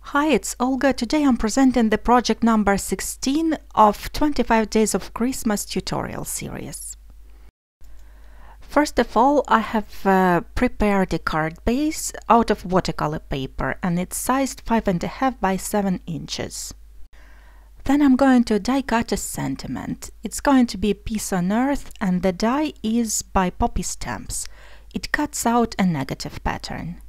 Hi, it's Olga. Today I'm presenting the project number 16 of 25 Days of Christmas tutorial series. First of all, I have prepared a card base out of watercolor paper and it's sized 5.5 by 7 inches. Then I'm going to die cut a sentiment. It's going to be a piece on earth and the die is by Poppy Stamps. It cuts out a negative pattern.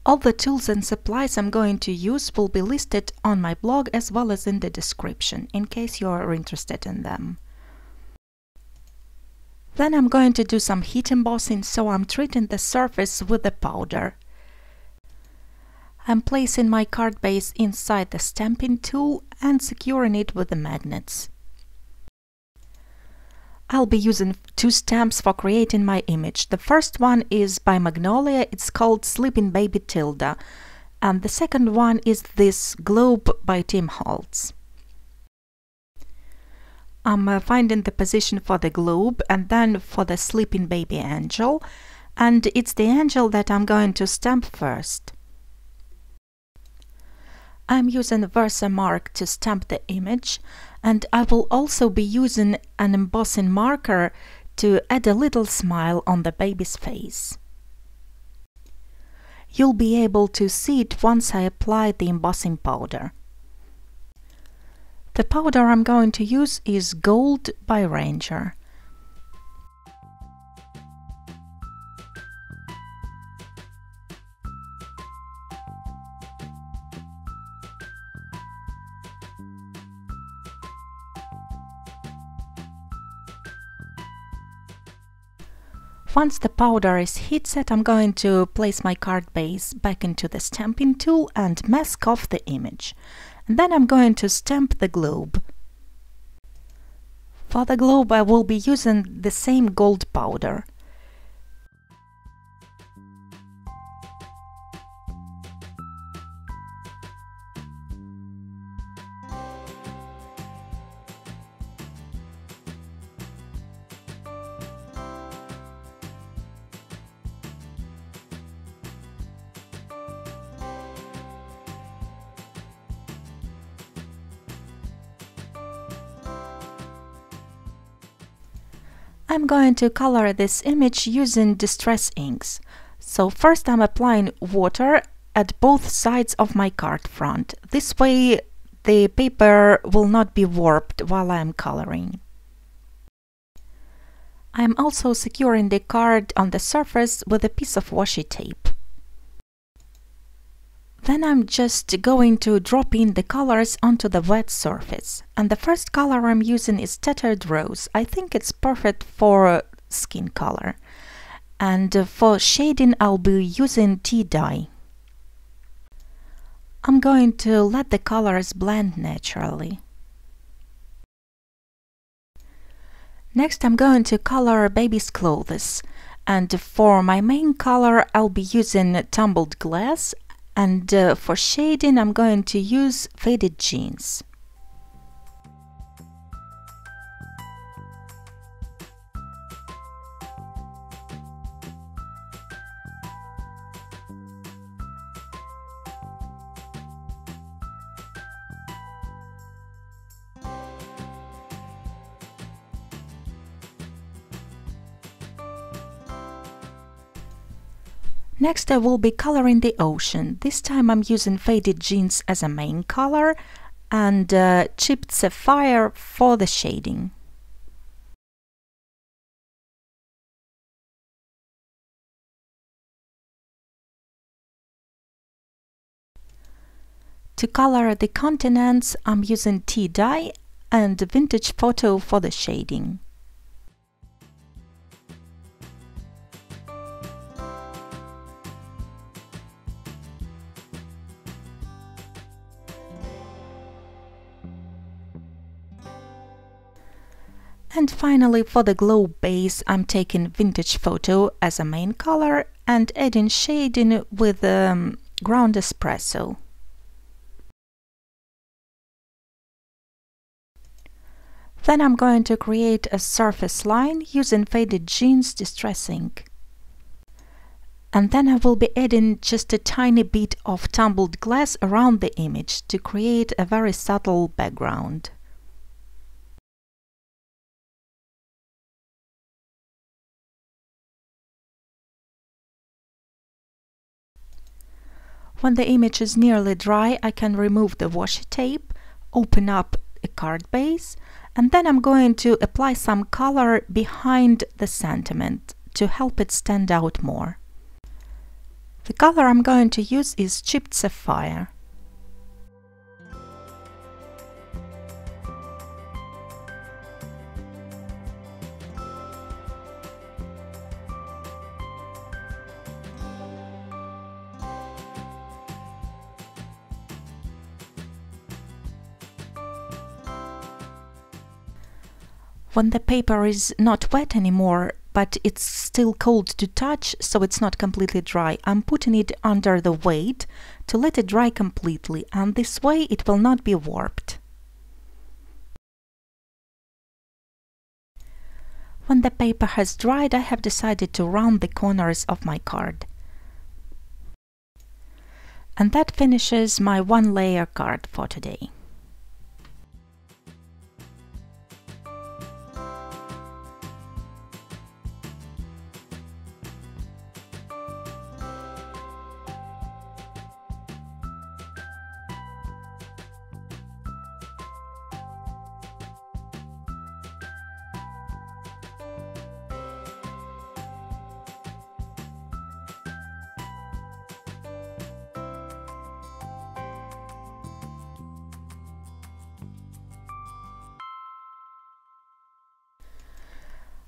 All the tools and supplies I'm going to use will be listed on my blog as well as in the description, in case you are interested in them. Then I'm going to do some heat embossing, so I'm treating the surface with the powder. I'm placing my card base inside the stamping tool and securing it with the magnets. I'll be using two stamps for creating my image. The first one is by Magnolia, it's called Sleeping Baby Tilda, and the second one is this globe by Tim Holtz. I'm finding the position for the globe and then for the sleeping baby angel, and it's the angel that I'm going to stamp first. I'm using Versamark to stamp the image, and I will also be using an embossing marker to add a little smile on the baby's face. You'll be able to see it once I apply the embossing powder. The powder I'm going to use is Gold by Ranger. Once the powder is heat set, I'm going to place my card base back into the stamping tool and mask off the image. And then I'm going to stamp the globe. For the globe I will be using the same gold powder. I'm going to color this image using distress inks. So first I'm applying water at both sides of my card front. This way the paper will not be warped while I'm coloring. I'm also securing the card on the surface with a piece of washi tape. Then I'm just going to drop in the colors onto the wet surface. And the first color I'm using is Tattered Rose. I think it's perfect for skin color. And for shading I'll be using tea dye. I'm going to let the colors blend naturally. Next I'm going to color baby's clothes. And for my main color I'll be using Tumbled glass. And for shading I'm going to use Faded Jeans. Next I will be coloring the ocean. This time I'm using Faded Jeans as a main color and chipped Sapphire for the shading. To color the continents I'm using tea dye and Vintage Photo for the shading. And finally for the globe base I'm taking Vintage Photo as a main color and adding shading with ground espresso. Then I'm going to create a surface line using Faded Jeans distress ink. And then I will be adding just a tiny bit of tumbled glass around the image to create a very subtle background. When the image is nearly dry, I can remove the washi tape, open up a card base, and then I'm going to apply some color behind the sentiment to help it stand out more. The color I'm going to use is chipped sapphire. When the paper is not wet anymore, but it's still cold to touch, so it's not completely dry, I'm putting it under the weight to let it dry completely, and this way it will not be warped. When the paper has dried, I have decided to round the corners of my card. And that finishes my one-layer card for today.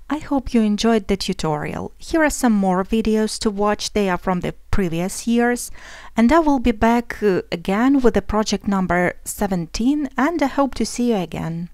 I hope you enjoyed the tutorial. Here are some more videos to watch. They are from the previous years, and I will be back again with the project number 17, and I hope to see you again.